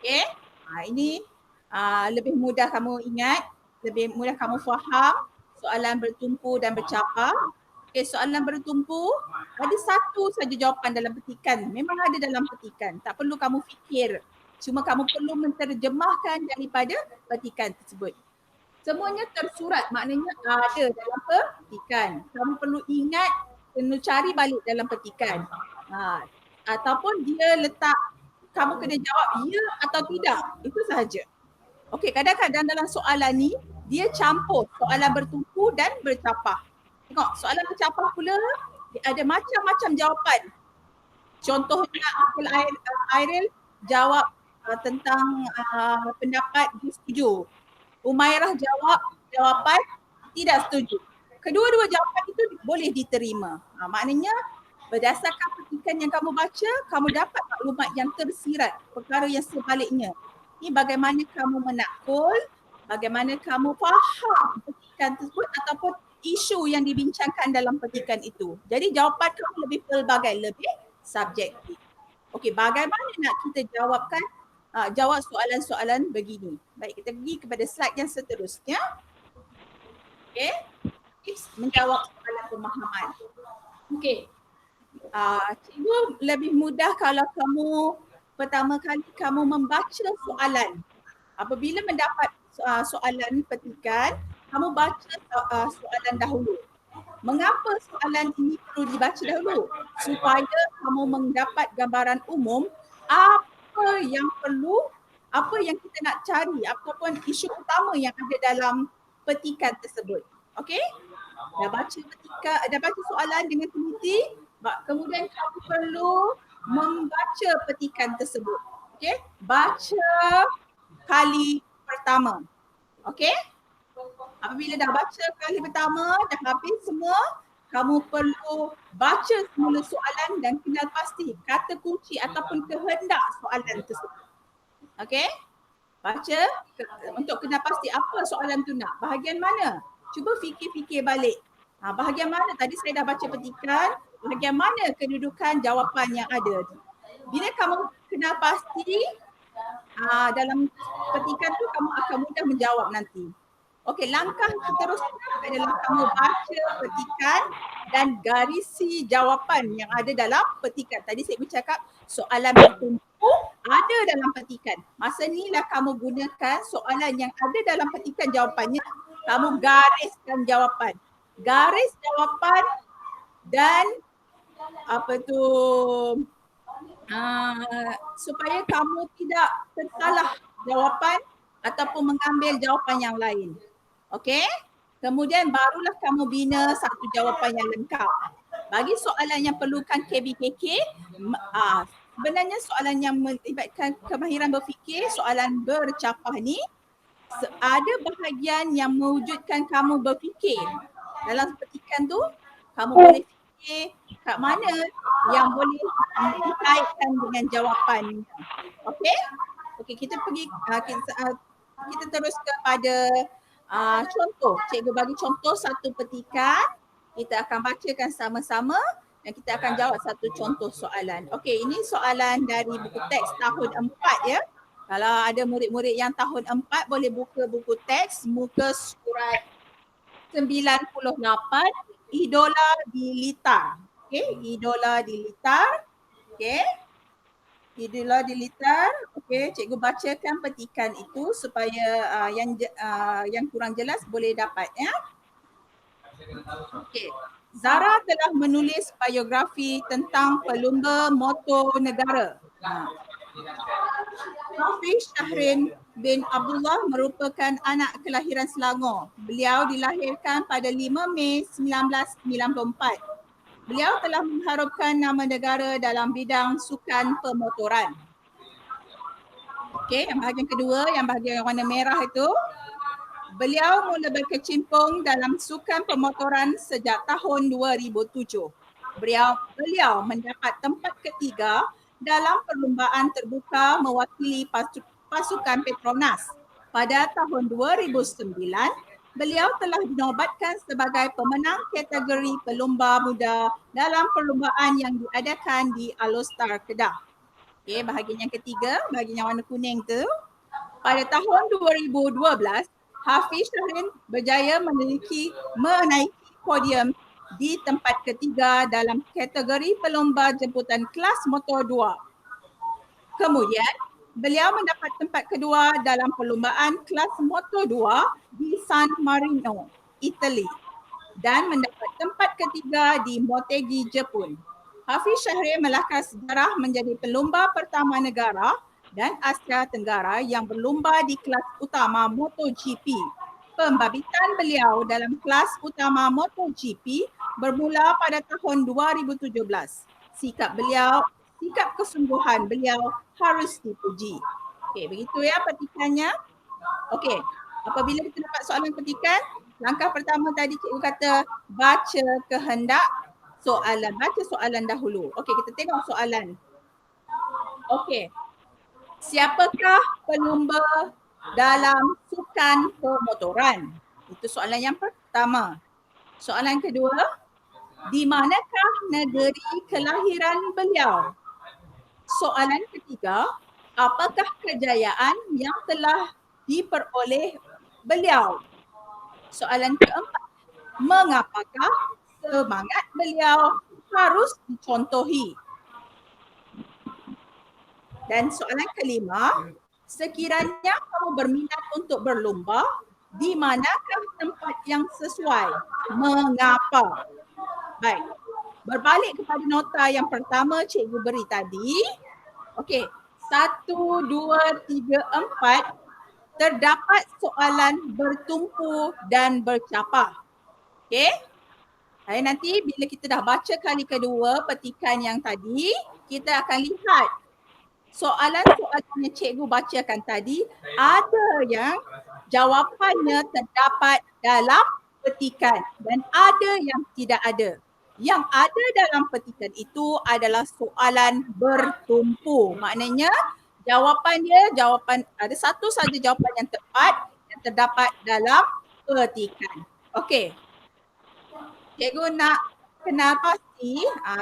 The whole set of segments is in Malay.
Okey. Ini lebih mudah kamu ingat, lebih mudah kamu faham soalan bertumpu dan bercapah. Okey, soalan bertumpu ada satu saja jawapan dalam petikan. Memang ada dalam petikan. Tak perlu kamu fikir. Cuma kamu perlu menterjemahkan daripada petikan tersebut. Semuanya tersurat, maknanya ada dalam petikan. Kamu perlu ingat, kena cari balik dalam petikan. Ataupun dia letak, kamu kena jawab ya atau tidak. Itu sahaja. Okey, kadang-kadang dalam soalan ni, dia campur soalan bertumpu dan bercapah. Tengok, soalan bercapah pula, dia ada macam-macam jawapan. Contohnya, Uncle Airil jawab tentang pendapat dia setuju. Umairah jawab jawapan tidak setuju. Kedua-dua jawapan itu boleh diterima. Maknanya berdasarkan petikan yang kamu baca, kamu dapat maklumat yang tersirat, perkara yang sebaliknya. Ini bagaimana kamu menakul, bagaimana kamu faham petikan tersebut ataupun isu yang dibincangkan dalam petikan itu. Jadi jawapan kamu lebih pelbagai, lebih subjektif. Okey, bagaimana nak kita jawabkan jawab soalan-soalan begini. Baik, kita pergi kepada slide yang seterusnya. Okey, tips menjawab soalan pemahaman. Okey, cikgu lebih mudah kalau kamu pertama kali kamu membaca soalan. Apabila mendapat soalan petikan, kamu baca soalan dahulu. Mengapa soalan ini perlu dibaca dahulu? Supaya kamu mendapat gambaran umum apa yang perlu, apa yang kita nak cari ataupun isu utama yang ada dalam petikan tersebut. Okey? Dah baca petikan, dah baca soalan dengan teliti, kemudian kamu perlu membaca petikan tersebut. Okey? Baca kali pertama. Okey? Apabila dah baca kali pertama, dah habis semua, kamu perlu baca semula soalan dan kenal pasti kata kunci ataupun kehendak soalan tersebut. Okey? Baca untuk kenal pasti apa soalan tu nak. Bahagian mana? Cuba fikir-fikir balik. Bahagian mana? Tadi saya dah baca petikan. Bahagian mana kedudukan jawapan yang ada? Bila kamu kenal pasti dalam petikan tu, kamu akan mudah menjawab nanti. Okey, langkah seterusnya adalah kamu baca petikan dan garisi jawapan yang ada dalam petikan. Tadi saya bercakap soalan bertumpu ada dalam petikan. Masa inilah kamu gunakan soalan yang ada dalam petikan jawapannya, kamu gariskan jawapan. Garis jawapan dan supaya kamu tidak tersalah jawapan ataupun mengambil jawapan yang lain. Okey? Kemudian barulah kamu bina satu jawapan yang lengkap. Bagi soalan yang perlukan KBKK, sebenarnya soalan yang melibatkan kemahiran berfikir, soalan bercapah ni, ada bahagian yang mewujudkan kamu berfikir. Dalam petikan tu, kamu boleh fikir kat mana yang boleh dikaitkan dengan jawapan. Okey? Okey, kita pergi, kita terus kepada contoh. Cikgu bagi contoh satu petikan. Kita akan bacakan sama-sama dan kita akan jawab satu contoh soalan. Okey, ini soalan dari buku teks tahun 4 ya. Kalau ada murid-murid yang tahun 4 boleh buka buku teks muka surat 98, Idola di Litar. Okey, Idola di Litar. Okey. Idola di Litar. Okey, cikgu bacakan petikan itu supaya yang kurang jelas boleh dapat ya. Okey. Zara telah menulis biografi tentang pelumba motor negara. Hafiz Syahrin bin Abdullah merupakan anak kelahiran Selangor. Beliau dilahirkan pada 5 Mei 1994. Beliau telah mengharumkan nama negara dalam bidang sukan pemotoran. Okey, yang bahagian kedua, yang bahagian warna merah itu, beliau mula berkecimpung dalam sukan pemotoran sejak tahun 2007. Beliau mendapat tempat ketiga dalam perlumbaan terbuka mewakili pasukan Petronas. Pada tahun 2009, beliau telah dinobatkan sebagai pemenang kategori pelumba muda dalam perlumbaan yang diadakan di Alostar, Kedah. Okey, bahagian yang ketiga, bahagian yang warna kuning tu. Pada tahun 2012, Hafiz Syahrin berjaya menaiki podium di tempat ketiga dalam kategori pelomba jemputan kelas motor 2. Kemudian, beliau mendapat tempat kedua dalam perlombaan kelas motor 2 di San Marino, Itali dan mendapat tempat ketiga di Motegi, Jepun. Hafiz Syahrin melahkan sejarah menjadi pelomba pertama negara dan Asia Tenggara yang berlomba di kelas utama MotoGP. Pembabitan beliau dalam kelas utama MotoGP bermula pada tahun 2017. Sikap kesungguhan beliau harus dipuji. Okey, begitu ya petikannya. Okey, apabila kita dapat soalan petikan, langkah pertama tadi cikgu kata baca kehendak soalan. Baca soalan dahulu. Okey, kita tengok soalan. Okey. Siapakah pelumba dalam sukan pemotoran? Itu soalan yang pertama. Soalan kedua, di manakah negeri kelahiran beliau? Soalan ketiga, apakah kejayaan yang telah diperoleh beliau? Soalan keempat, mengapakah semangat beliau harus dicontohi? Dan soalan kelima, sekiranya kamu berminat untuk berlomba, di manakah tempat yang sesuai? Mengapa? Baik, berbalik kepada nota yang pertama cikgu beri tadi. Okey, 1, 2, 3, 4 terdapat soalan bertumpu dan bercapah. Okey? Hari nanti bila kita dah baca kali kedua petikan yang tadi, kita akan lihat soalan-soalan yang cikgu bacakan tadi ada yang jawapannya terdapat dalam petikan dan ada yang tidak ada. Yang ada dalam petikan itu adalah soalan bertumpu. Maknanya jawapan ada satu saja jawapan yang tepat yang terdapat dalam petikan. Okey. Cikgu nak kenal pasti,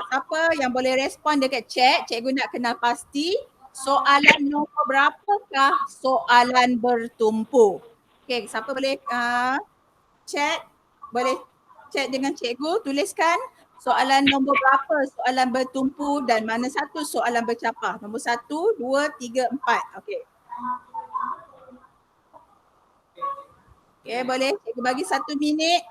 siapa yang boleh respon dekat chat, cikgu nak kenal pasti soalan nombor berapakah soalan bertumpu. Okey, siapa boleh chat, boleh chat dengan cikgu, tuliskan soalan nombor berapa soalan bertumpu dan mana satu soalan bercapah. Nombor 1, 2, 3, 4. Okey. Okey, boleh cikgu bagi 1 minit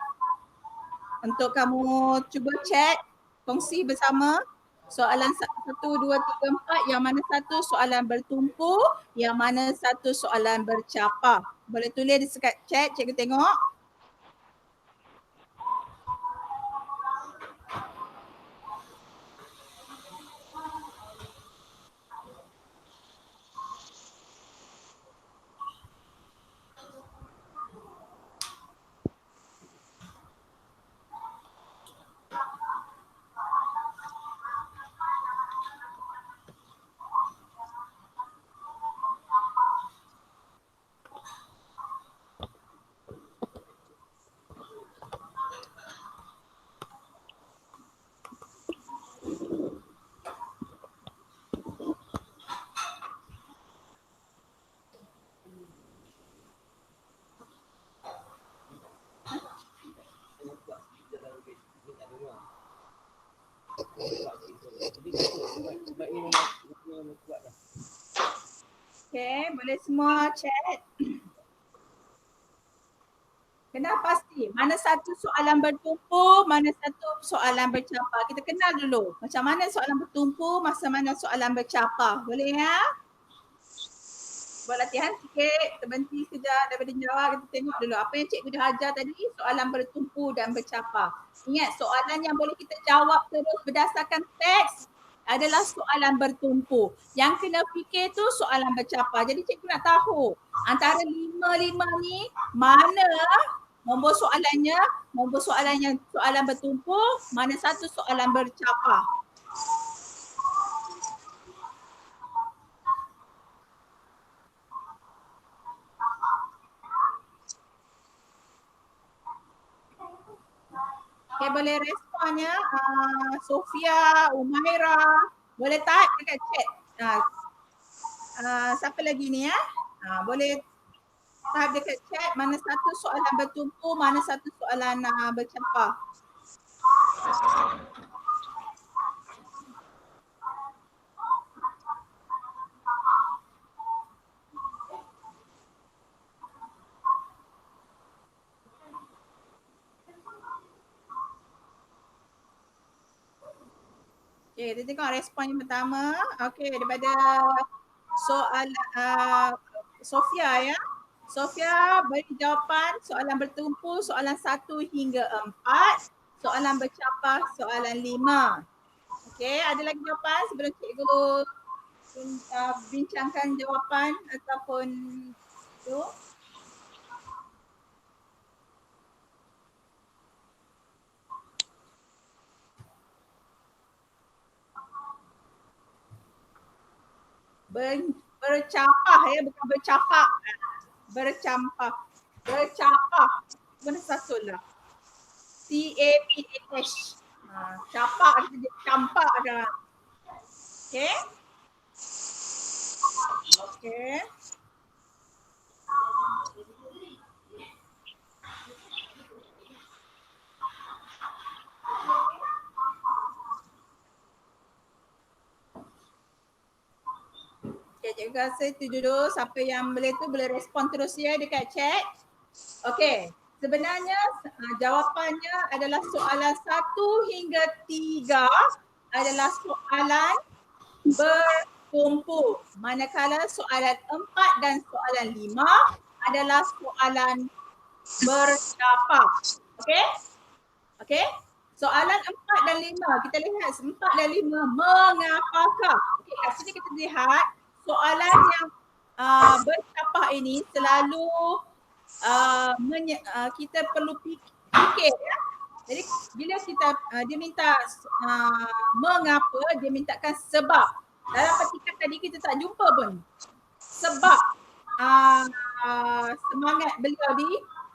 untuk kamu cuba chat, kongsi bersama soalan 1, 2, 3, 4 yang mana satu soalan bertumpu, yang mana satu soalan bercapah. Boleh tulis di dekat chat, cikgu tengok. Okay, boleh semua chat. Kenal pasti mana satu soalan bertumpu, mana satu soalan bercapah. Kita kenal dulu macam mana soalan bertumpu, macam mana soalan bercapah. Boleh ya? Buat latihan sikit, terberhenti sekejap daripada jawab, kita tengok dulu apa yang cikgu dah ajar tadi, soalan bertumpu dan bercapah. Ingat, soalan yang boleh kita jawab terus berdasarkan teks adalah soalan bertumpu. Yang kena fikir tu soalan bercapah. Jadi cikgu nak tahu antara 5 ni mana nombor soalannya soalan bertumpu, mana satu soalan bercapah. Okay, boleh responnya Sofia, Umaira, boleh type dekat chat. Siapa lagi ni ya? Boleh type dekat chat mana satu soalan bertumpu, mana satu soalan bercapah. Okay, kita tengok respon yang pertama. Okay, daripada soalan Sofia ya. Sofia beri jawapan soalan bertumpu soalan 1 hingga 4, soalan bercapah soalan 5. Okay, ada lagi jawapan sebelum cikgu bincangkan jawapan ataupun tu? Bercapah ya, bukan bercapak. Bercampah. Bercapah. Mana satu lah. C-A-P-A-H. Capak dia campak dah. Okay. Okay. Okay, cikgu rasa itu dulu. Siapa yang boleh tu boleh respon terus ya dekat chat. Okay. Sebenarnya jawapannya adalah soalan 1 hingga 3 adalah soalan bertumpu. Manakala soalan 4 dan soalan 5 adalah soalan bercapah. Okay? Okay? Soalan 4 dan 5, kita lihat 4 dan 5, mengapakah? Okay, kat sini kita lihat soalan yang bercapah ini selalu kita perlu fikir ya. Jadi bila kita dia minta mengapa, dia mintakan sebab. Dalam petikan tadi kita tak jumpa pun sebab semangat beliau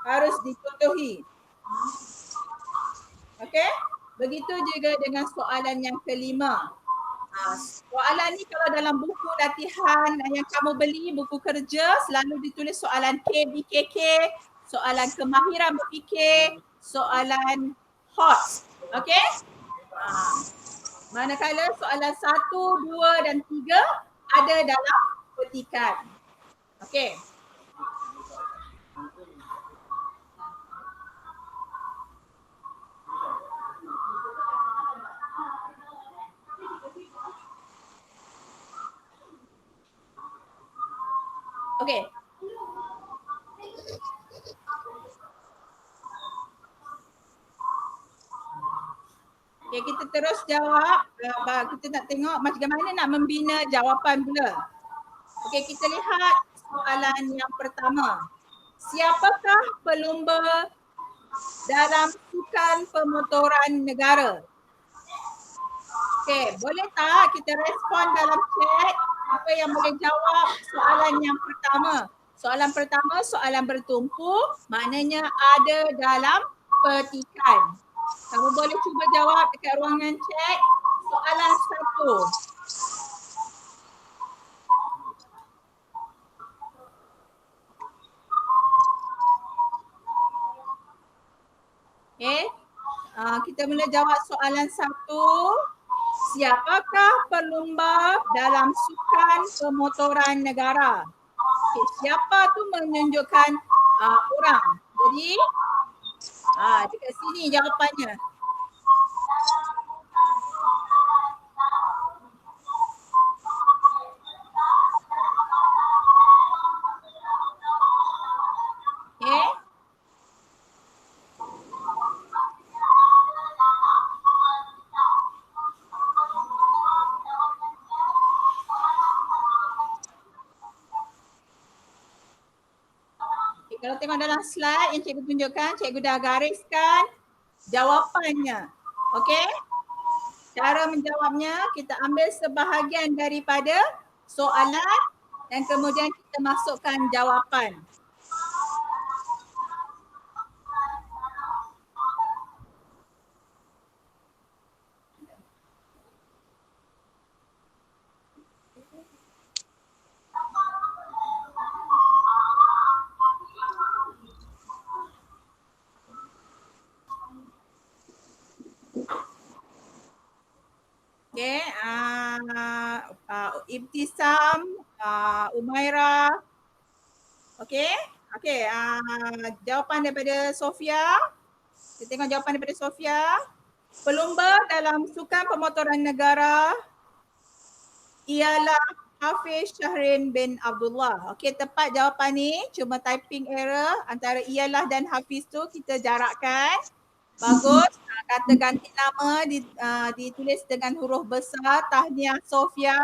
harus dicontohi. Okey, begitu juga dengan soalan yang kelima. Soalan ni kalau dalam buku latihan yang kamu beli, buku kerja, selalu ditulis soalan KBKK, soalan kemahiran berfikir, soalan HOT. Okey? Manakala soalan 1, 2 dan 3 ada dalam petikan. Okey. Okey. Okay, kita terus jawab. Kita nak tengok macam mana nak membina jawapan pula. Okey, kita lihat soalan yang pertama. Siapakah pelumba dalam sukan pemotoran negara? Okey, boleh tak kita respon dalam chat apa yang boleh jawab soalan yang pertama? Soalan pertama, soalan bertumpu, maknanya ada dalam petikan. Kamu boleh cuba jawab dekat ruangan chat soalan 1. Okay. Kita mula jawab soalan 1. Siapakah pelumba dalam sukan pemotoran negara? Okay, siapa tu menunjukkan orang. Jadi dekat sini jawapannya. Okay. Kalau tengok dalam slide yang cikgu tunjukkan, cikgu dah gariskan jawapannya. Okey? Cara menjawabnya, kita ambil sebahagian daripada soalan dan kemudian kita masukkan jawapan. Ibtisam, Umairah. Okey. Okey, jawapan daripada Sofia. Kita tengok jawapan daripada Sofia. Pelumba dalam Sukan Pemotoran Negara ialah Hafiz Syahrin bin Abdullah. Okey, tepat jawapan ni. Cuma typing error antara ialah dan Hafiz tu kita jarakkan. Bagus. Kata ganti nama ditulis dengan huruf besar. Tahniah Sofia.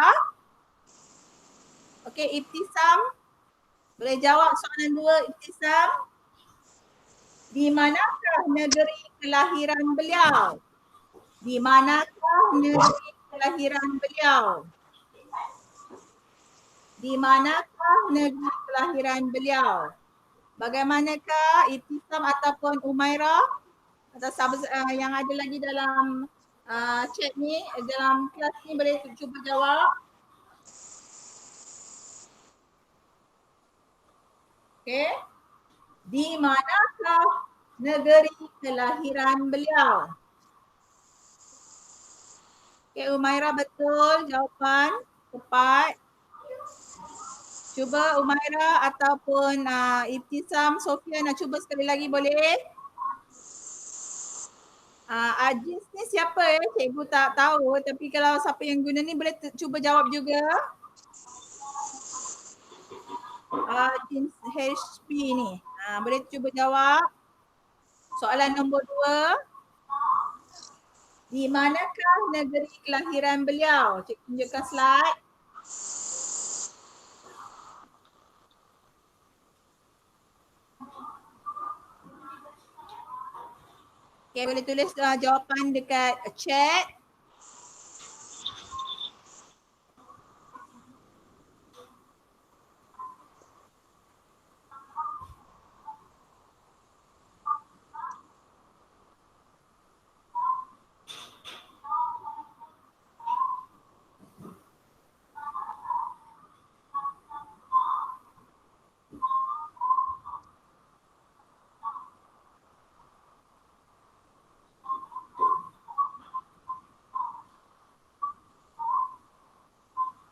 Okey, Ibtisam. Boleh jawab soalan 2, Ibtisam. Di manakah negeri kelahiran beliau? Di manakah negeri kelahiran beliau? Di manakah negeri kelahiran beliau? Bagaimanakah Ibtisam ataupun Umairah atau yang ada lagi dalam chat ni, dalam kelas ni boleh cuba jawab. Okey. Di manakah negeri kelahiran beliau? Okey, Umairah betul jawapan, tepat. Cuba Umairah ataupun Ibtisam, Sofia nak cuba sekali lagi boleh? Ajiz ni siapa ya? Cikgu tak tahu, tapi kalau siapa yang guna ni boleh cuba jawab juga. Jeans HP ni. Boleh cuba jawab. Soalan nombor 2. Di manakah negeri kelahiran beliau? Cikgu tunjukkan slide. Okay, boleh tulis jawapan dekat chat.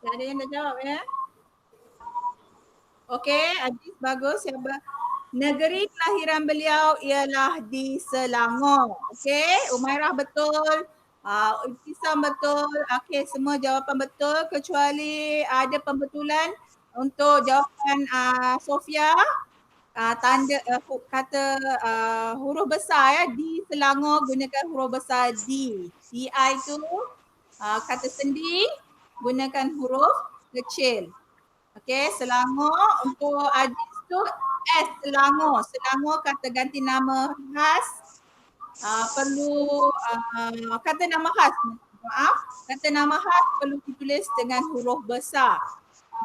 Tak ada yang dah jawab ya? Okey, Aziz bagus. Negeri kelahiran beliau ialah di Selangor. Okey, Umairah betul. Ibtisam betul. Okey, semua jawapan betul kecuali ada pembetulan untuk jawapan Sofia. Tanda kata huruf besar ya, di Selangor gunakan huruf besar D. DI tu kata sendi gunakan huruf kecil. Okey, Selangor untuk Aziz tu S Selangor. Selangor kata ganti nama khas. Perlu kata nama khas. Maaf, kata nama khas perlu ditulis dengan huruf besar.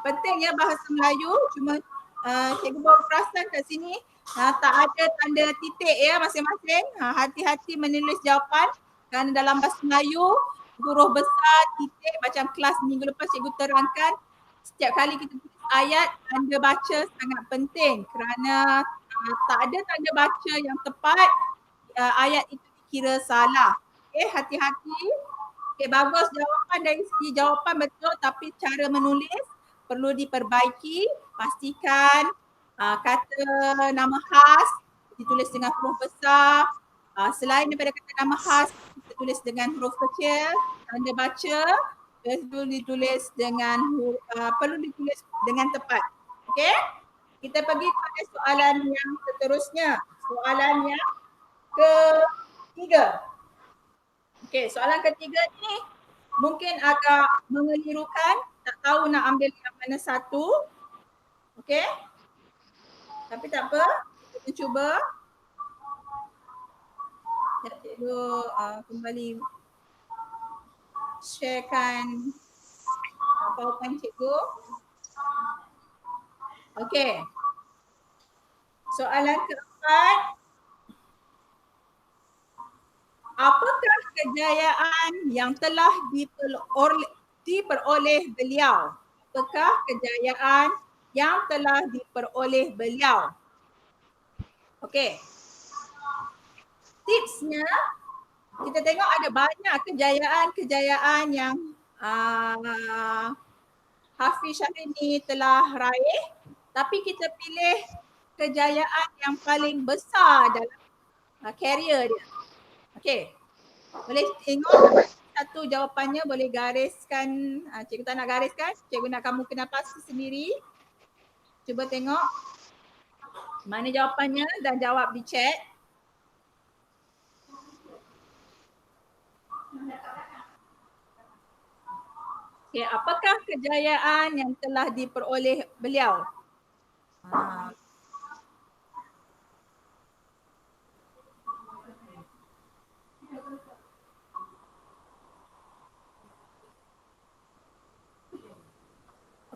Penting ya bahasa Melayu, cuma cikgu baru perasan kat sini tak ada tanda titik ya masing-masing. Hati-hati menulis jawapan kerana dalam bahasa Melayu huruf besar titik macam kelas minggu lepas cikgu terangkan, setiap kali kita tulis ayat, tanda baca sangat penting kerana tak ada tanda baca yang tepat, ayat itu dikira salah. Okay, hati-hati. Okay, bagus jawapan dari segi jawapan betul, tapi cara menulis perlu diperbaiki. Pastikan kata nama khas ditulis dengan huruf besar. Selain daripada kata nama khas, kita tulis dengan huruf kecil. Tanda baca perlu ditulis dengan tepat. Okey? Kita pergi pada soalan yang seterusnya. Soalan yang ketiga. Okey, soalan ketiga ni mungkin agak mengelirukan, tak tahu nak ambil yang mana satu. Okey? Tapi tak apa, kita cuba. Cikgu kembali sharekan PowerPoint cikgu. Okey. Soalan keempat. Apakah kejayaan yang telah diperoleh beliau? Apakah kejayaan yang telah diperoleh beliau? Okey. Tipsnya, kita tengok ada banyak kejayaan-kejayaan yang Hafiz Syahrini telah raih, tapi kita pilih kejayaan yang paling besar dalam karier dia. Okey. Boleh tengok satu jawapannya, boleh gariskan. Cikgu tak nak gariskan. Cikgu nak kamu kena pasti sendiri. Cuba tengok mana jawapannya dan jawab di chat. Okay, apakah kejayaan yang telah diperoleh beliau?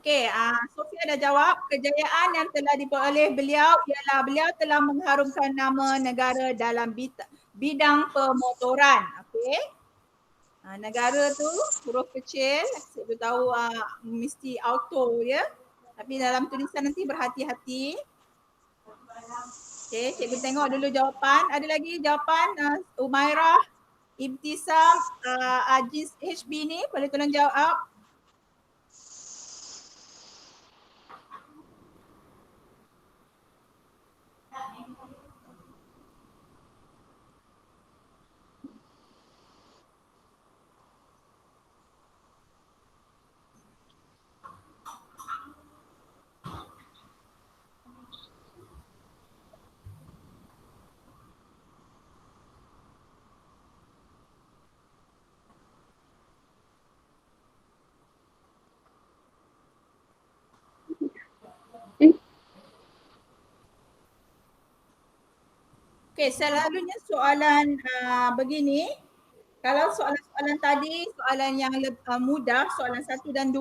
Okey, Sofia dah jawab. Kejayaan yang telah diperoleh beliau ialah beliau telah mengharumkan nama negara dalam bidang pemotoran. Okey. Negara tu huruf kecil, cikgu tahu mesti auto ya. Tapi dalam tulisan nanti berhati-hati. Okey, cikgu tengok dulu jawapan. Ada lagi jawapan Umairah, Ibtisam, Aziz HB ni boleh tolong jawab. Okey, selalunya soalan begini, kalau soalan-soalan tadi, soalan yang mudah, soalan 1 dan 2,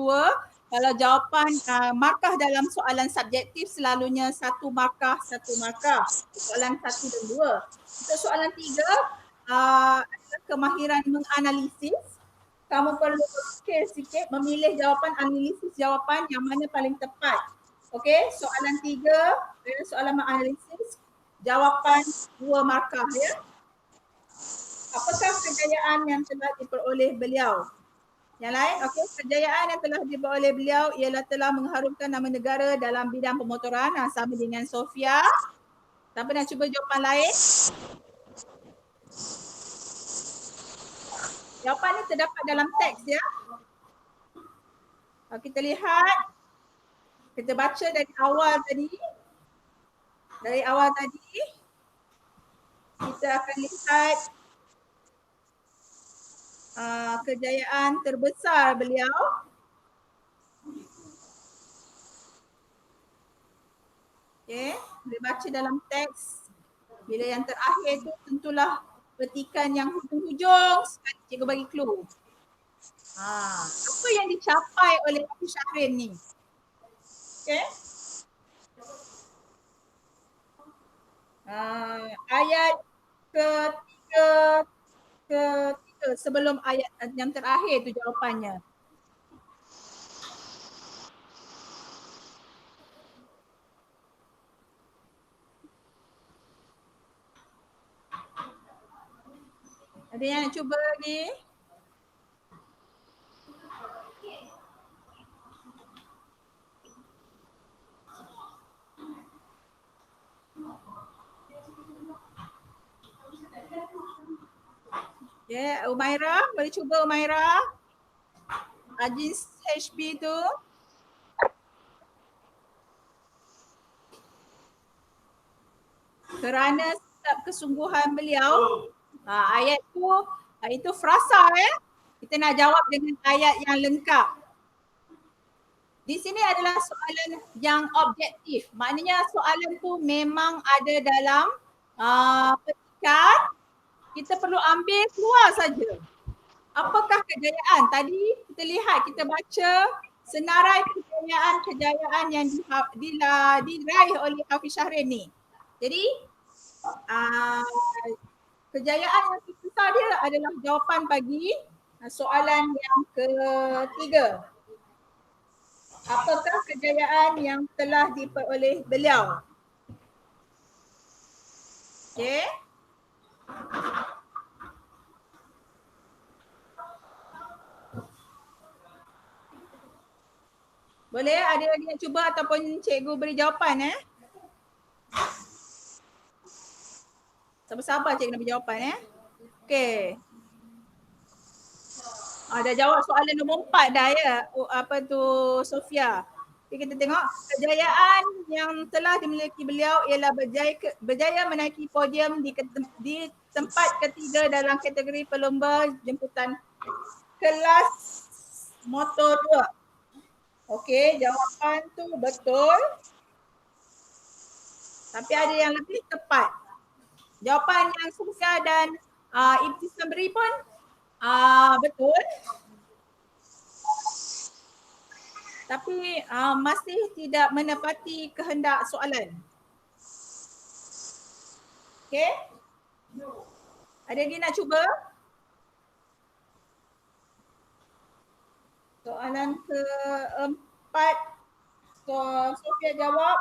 kalau jawapan markah dalam soalan subjektif selalunya 1 markah, 1 markah. Soalan 1 dan 2. Untuk soalan 3, adalah kemahiran menganalisis. Kamu perlu berfikir sikit, memilih jawapan, analisis jawapan yang mana paling tepat. Okey, soalan 3 adalah soalan menganalisis. Jawapan 2 markah ya. Apakah kejayaan yang telah diperoleh beliau? Yang lain, okey, kejayaan yang telah diperoleh beliau ialah telah mengharumkan nama negara dalam bidang pemotoran, sama dengan Sofia. Siapa nak cuba jawapan lain? Jawapan ni terdapat dalam teks ya. Kita lihat, kita baca dari awal tadi. Dari awal tadi, kita akan lihat kejayaan terbesar beliau. Okay, boleh baca dalam teks. Bila yang terakhir tu tentulah petikan yang hujung-hujung, sekali cikgu bagi clue. Apa yang dicapai oleh Hafiz Syahrin ni? Okay. Ayat ketiga sebelum ayat yang terakhir tu jawapannya. Ada yang nak cuba lagi? Ya, Umairah, boleh cuba Umairah. Aziz HB tu. Kerana sebab kesungguhan beliau, ayat tu itu frasa ya. Kita nak jawab dengan ayat yang lengkap. Di sini adalah soalan yang objektif. Maknanya soalan tu memang ada dalam petikan. Kita perlu ambil keluar saja. Apakah kejayaan? Tadi kita lihat, kita baca senarai kejayaan yang diraih oleh Hafiz Syahrin ni. Jadi kejayaan yang terbesar dia adalah jawapan bagi soalan yang ketiga. Apakah kejayaan yang telah diperoleh beliau? Okey. Boleh adik-adik nak cuba ataupun cikgu beri jawapan Sabar-sabar cikgu nak beri jawapan Okey. Dah jawab soalan nombor 4 dah ya. Apa tu Sofia. Okay, kita tengok kejayaan yang telah dimiliki beliau ialah berjaya menaiki podium di tempat ketiga dalam kategori pelumba jemputan kelas motor 2. Okey, jawapan tu betul. Tapi ada yang lebih tepat. Jawapan yang Sofia dan Ibtisam beri pun betul. Tapi masih tidak menepati kehendak soalan. Okey? Ada lagi nak cuba? Soalan keempat. Sofia jawab.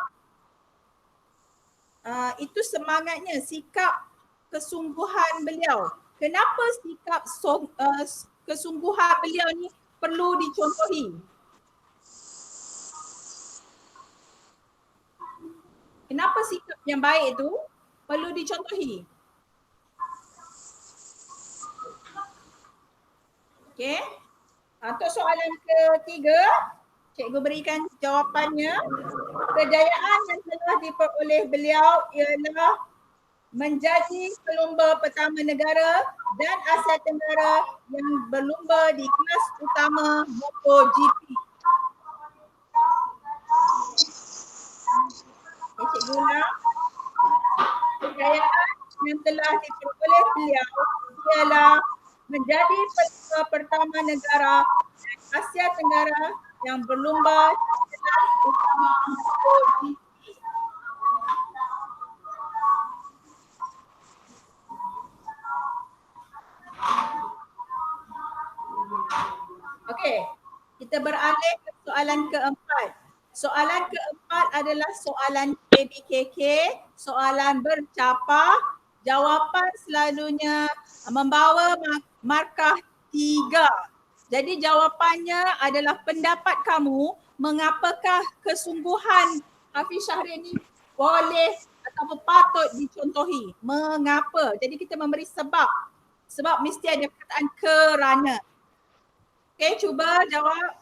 Itu semangatnya, sikap kesungguhan beliau. Kenapa sikap kesungguhan beliau ni perlu dicontohi? Kenapa sikap yang baik itu perlu dicontohi? Okey. Untuk soalan ketiga, cikgu berikan jawapannya. Kejayaan yang telah diperoleh beliau ialah menjadi pelumba pertama negara dan Asia Tenggara yang berlumba di kelas utama MotoGP. Cikgu ulang. Kejayaan yang telah diperoleh beliau ialah menjadi pelumba pertama negara dan Asia Tenggara yang berlumba di kelas utama MotoGP. Okey, kita beralih ke soalan keempat. Soalan keempat adalah soalan KBKK, soalan bercapah. Jawapan selalunya membawa markah 3. Jadi jawapannya adalah pendapat kamu, mengapakah kesungguhan Hafiz Syahrir ni boleh ataupun patut dicontohi? Mengapa? Jadi kita memberi sebab. Sebab mesti ada perkataan kerana. Okey, cuba jawab.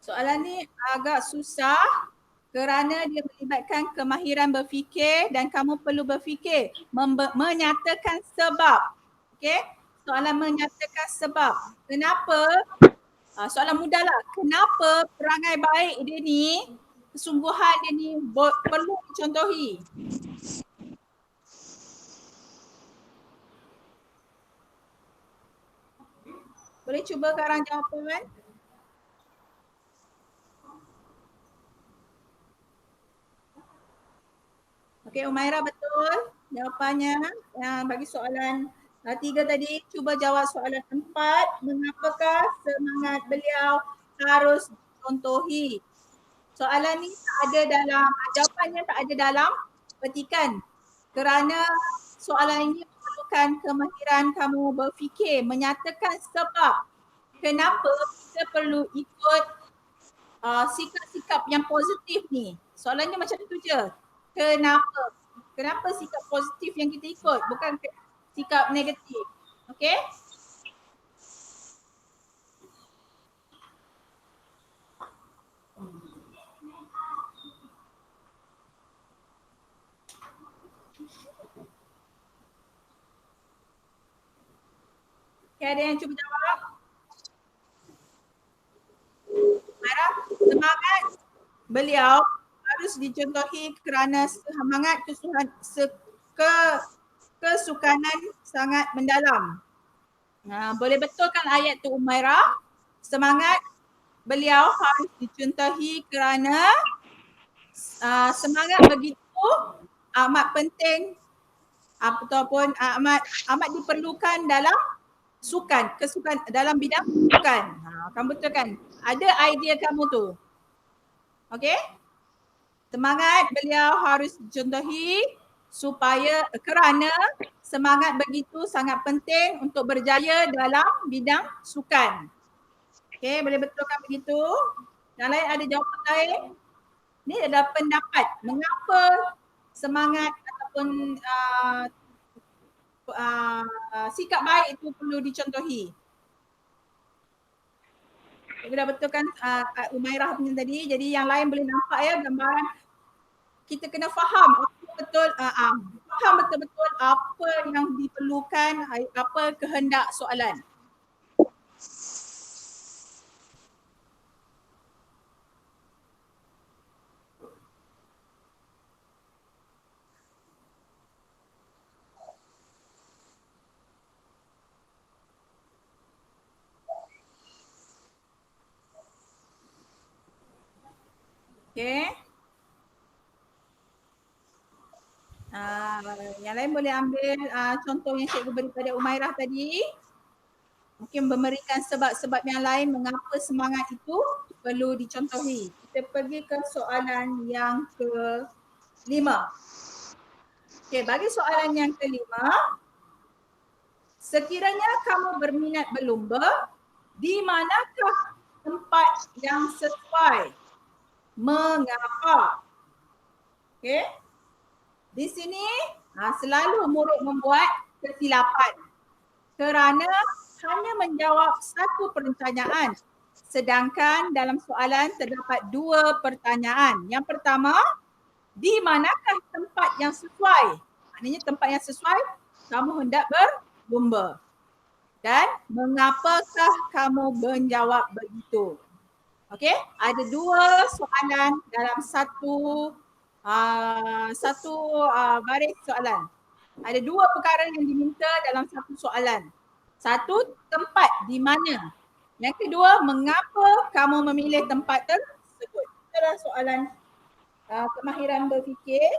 Soalan ni agak susah kerana dia melibatkan kemahiran berfikir dan kamu perlu berfikir, menyatakan sebab. Okey? Soalan menyatakan sebab. Kenapa? Soalan mudahlah. Kenapa perangai baik dia ni, kesungguhan dia ni perlu dicontohi? Boleh cuba karang jawapan? Okey, Umairah betul jawapannya. Bagi soalan 3 tadi, cuba jawab soalan 4. Mengapakah semangat beliau harus dicontohi? Soalan ni tak ada dalam, jawapannya tak ada dalam petikan. Kerana soalan ini memerlukan kemahiran kamu berfikir, menyatakan sebab kenapa kita perlu ikut sikap-sikap yang positif ni. Soalannya macam tu je. Kenapa? Kenapa sikap positif yang kita ikut, bukan sikap negatif. Okey? Okay, ada yang cuba jawab? Mara, semangat beliau harus dicontohi kerana semangat kesukanan sangat mendalam. Boleh betulkan ayat tu Umairah? Semangat beliau harus dicontohi kerana semangat begitu amat penting ataupun amat diperlukan dalam sukan, kesukan dalam bidang sukan. Kamu betulkan. Ada idea kamu tu. Okey? Semangat beliau harus dicontohi supaya kerana semangat begitu sangat penting untuk berjaya dalam bidang sukan. Okey, boleh betulkan begitu? Yang lain ada jawapan lain? Ini adalah pendapat mengapa semangat ataupun sikap baik itu perlu dicontohi. Kita dah betulkan Umairah punya tadi. Jadi yang lain boleh nampak ya gambaran. Kita kena faham faham betul-betul apa yang diperlukan, apa kehendak soalan. Okay. Yang lain boleh ambil contoh yang cikgu beri pada Umairah tadi. Mungkin memberikan sebab-sebab yang lain mengapa semangat itu perlu dicontohi. Kita pergi ke soalan yang kelima. Okay, bagi soalan yang kelima, sekiranya kamu berminat berlumba, di manakah tempat yang sesuai? Mengapa? Okay. Di sini selalu murid membuat kesilapan kerana hanya menjawab satu pertanyaan. Sedangkan dalam soalan terdapat dua pertanyaan. Yang pertama, di manakah tempat yang sesuai? Maknanya tempat yang sesuai, kamu hendak berlumba. Dan mengapakah kamu menjawab begitu? Okey, ada dua soalan dalam satu baris soalan. Ada dua perkara yang diminta dalam satu soalan. Satu, tempat di mana. Yang kedua, mengapa kamu memilih tempat tersebut. Itulah soalan kemahiran berfikir,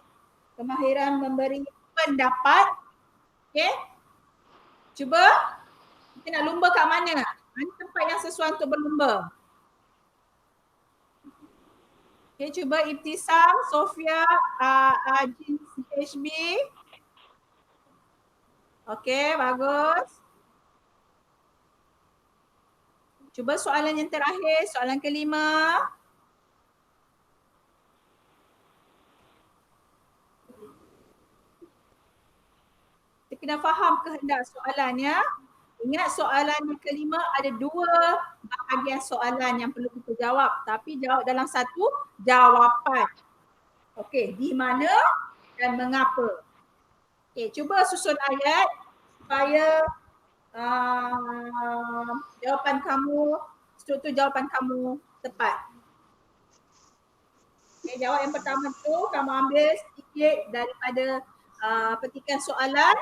kemahiran memberi pendapat. Okey. Cuba kita nak lumba kat mana? Mana tempat yang sesuai untuk berlumba? Okay, cuba Ibtisam, Sofia, Ajin, CHB. Okay, bagus. Cuba soalan yang terakhir, soalan kelima. Kita kena faham kehendak soalan ya. Ingat soalan yang kelima ada dua bahagian soalan yang perlu kita jawab. Tapi jawab dalam satu jawapan. Okey, di mana dan mengapa. Okey, cuba susun ayat supaya jawapan kamu, struktur jawapan kamu tepat. Okay, jawab yang pertama tu kamu ambil sedikit daripada petikan soalan,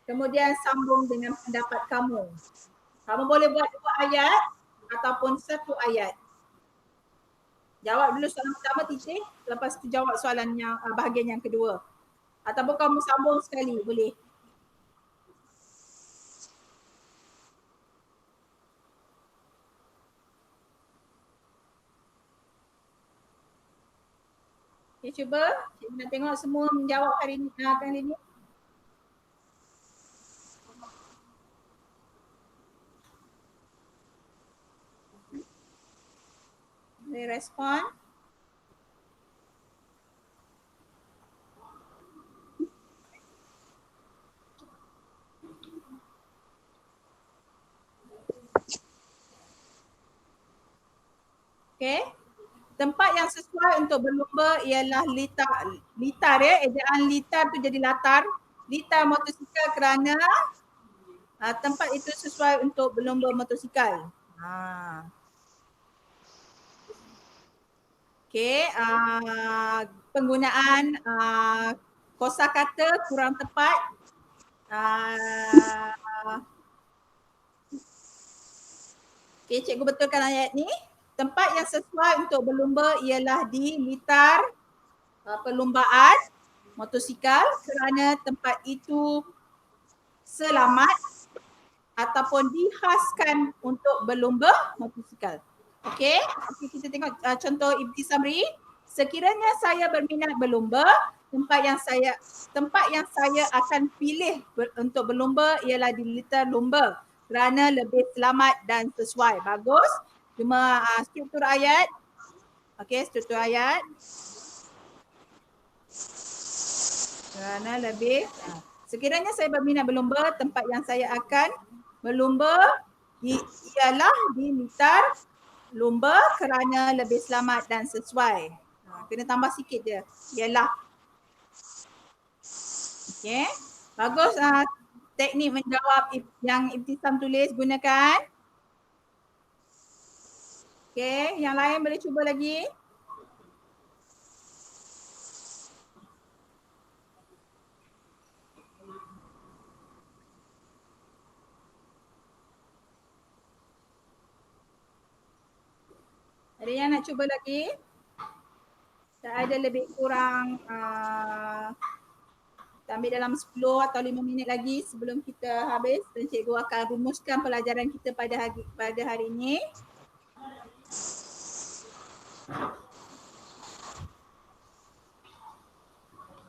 kemudian sambung dengan pendapat kamu. Kamu boleh buat dua ayat ataupun satu ayat. Jawab dulu soalan pertama titik, lepas tu jawab soalan yang bahagian yang kedua. Ataupun kamu sambung sekali, boleh. Okay, cuba. Cikgu nak tengok semua menjawab hari ni. Kali ni. Boleh respon. Okay. Tempat yang sesuai untuk berlumba ialah litar ya. Ejaan litar tu jadi latar. Litar motosikal kerana tempat itu sesuai untuk berlumba motosikal. Okay. Penggunaan kosakata kurang tepat. Okay, cikgu betulkan ayat ni. Tempat yang sesuai untuk berlumba ialah di litar perlumbaan motosikal kerana tempat itu selamat ataupun dikhaskan untuk berlumba motosikal. Okey, kita tengok contoh Ibtisam Ri. Sekiranya saya berminat berlumba, tempat yang saya akan pilih untuk berlumba ialah di liter lumba kerana lebih selamat dan sesuai. Bagus. Cuma struktur ayat. Okey, struktur ayat. Kerana lebih sekiranya saya berminat berlumba, tempat yang saya akan berlumba ialah di liter lumba kerana lebih selamat dan sesuai. Kena tambah sikit je. Ialah. Okey. Bagus teknik menjawab yang Ibtisam tulis gunakan. Okey, yang lain boleh cuba lagi. Ada yang nak cuba lagi? Tak ada lebih kurang kita ambil dalam 10 atau 5 minit lagi sebelum kita habis dan cikgu akan rumuskan pelajaran kita pada hari ini.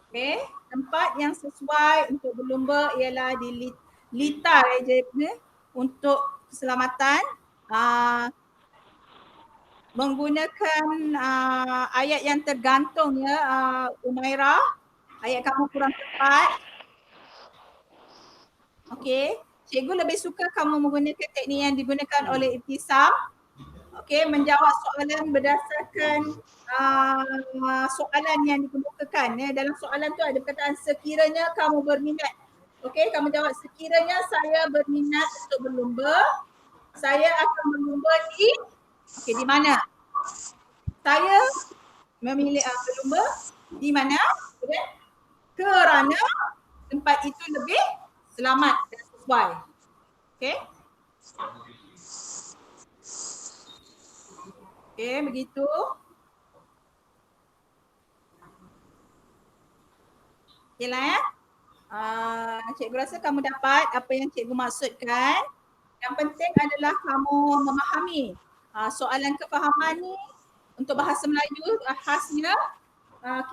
Okey, tempat yang sesuai untuk berlumba ialah di liter untuk keselamatan. Menggunakan ayat yang tergantung ya Umairah. Ayat kamu kurang tepat. Okey, cikgu lebih suka kamu menggunakan teknik yang digunakan oleh Ibtisam. Okey, menjawab soalan berdasarkan soalan yang dikemukakan ya. Dalam soalan tu ada perkataan sekiranya kamu berminat. Okey, kamu jawab sekiranya saya berminat untuk berlumba, saya akan berlumba di mana? Saya memilih berlumba di mana? Kerana tempat itu lebih selamat dan sesuai. Okey? Okey, begitu. Okeylah ya. Cikgu rasa kamu dapat apa yang cikgu maksudkan. Yang penting adalah kamu memahami soalan kefahaman ni untuk bahasa Melayu khasnya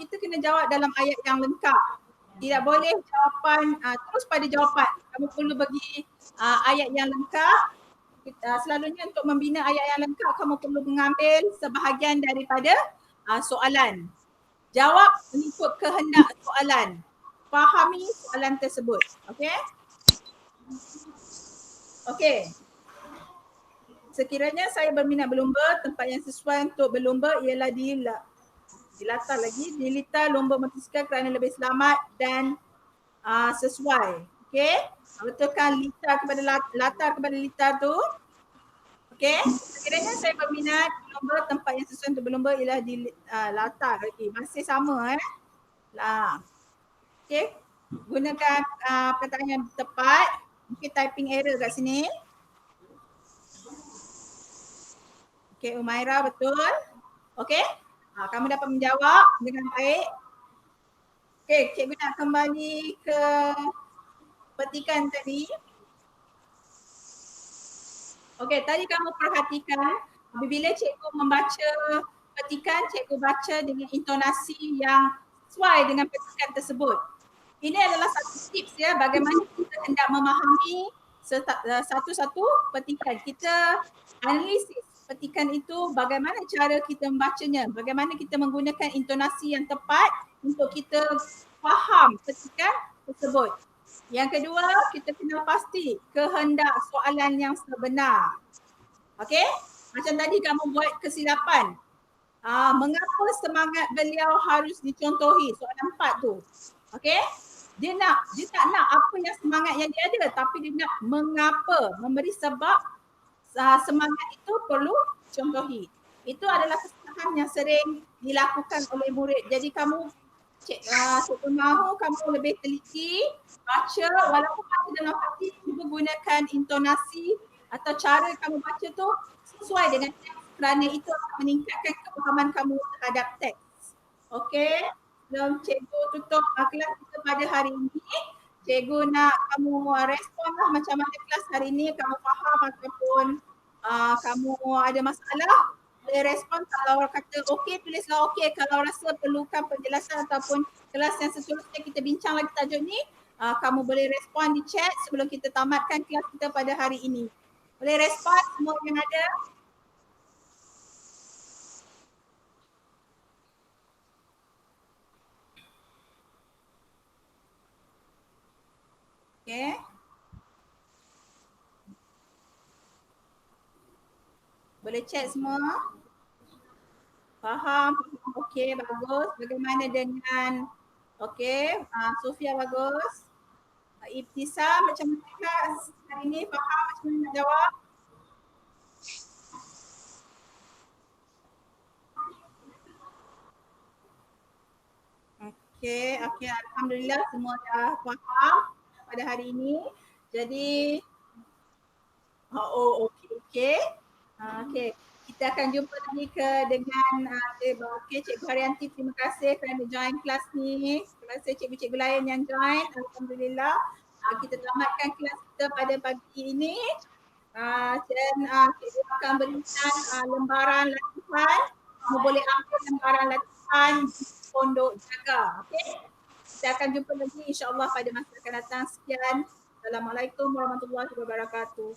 kita kena jawab dalam ayat yang lengkap. Tidak boleh jawapan terus pada jawapan. Kamu perlu bagi ayat yang lengkap. Selalunya untuk membina ayat yang lengkap kamu perlu mengambil sebahagian daripada soalan. Jawab mengikut kehendak soalan. Fahami soalan tersebut. Okey? Okey. Sekiranya saya berminat berlumba, tempat yang sesuai untuk berlumba ialah di liter lumba motosikal kerana lebih selamat dan sesuai. Okey? Betulkan latar kepada liter tu. Okey? Sekiranya saya berminat berlumba, tempat yang sesuai untuk berlumba ialah di latar lagi. Masih sama Okey? Gunakan perkataan yang tepat. Mungkin typing error kat sini. Okey, Umairah betul. Okey? Kamu dapat menjawab dengan baik. Okey, cikgu nak kembali ke petikan tadi. Okey, tadi kamu perhatikan apabila cikgu membaca petikan, cikgu baca dengan intonasi yang sesuai dengan petikan tersebut. Ini adalah satu tips ya bagaimana kita hendak memahami satu-satu petikan. Kita analisis petikan itu, bagaimana cara kita membacanya, bagaimana kita menggunakan intonasi yang tepat untuk kita faham petikan tersebut. Yang kedua, kita kena pasti kehendak soalan yang sebenar. Okey? Macam tadi kamu buat kesilapan. Mengapa semangat beliau harus dicontohi? Soalan 4 tu. Okey? Dia tak nak apa yang semangat yang dia ada, tapi dia nak mengapa, memberi sebab semangat itu perlu contohi. Itu adalah kesalahan yang sering dilakukan oleh murid. Jadi kamu cikgu mahu kamu lebih teliti, baca, walaupun baca dalam hati, cuba gunakan intonasi atau cara kamu baca tu sesuai dengan teks kerana itu akan meningkatkan kefahaman kamu terhadap teks. Okey, sebelum cikgu tutup kelas kita pada hari ini, cikgu nak kamu respon lah macam mana kelas hari ni, kamu faham ataupun kamu ada masalah, boleh respon. Kalau kata okey, tulislah okey. Kalau rasa perlukan penjelasan ataupun kelas yang seterusnya kita bincang lagi tajuk ni, kamu boleh respon di chat sebelum kita tamatkan kelas kita pada hari ini. Boleh respon semua yang ada? Okey. Boleh chat semua? Faham? Okey, bagus. Bagaimana dengan Sofia bagus. Ibtisam macam mana kelas hari ni? Faham macam mana nak jawab? Okey, alhamdulillah semua dah faham pada hari ini. Jadi okey. Kita akan jumpa lagi dengan Cikgu Haryanti. Terima kasih kerana join kelas ni. Terima kasih cikgu-cikgu lain yang join. Alhamdulillah. Kita tamatkan kelas kita pada pagi ini. Dan cikgu akan berikan lembaran latihan. Kamu boleh ambil lembaran latihan di pondok jaga. Okey. Kita akan jumpa lagi insya-Allah pada masa akan datang. Sekian. Assalamualaikum warahmatullahi wabarakatuh.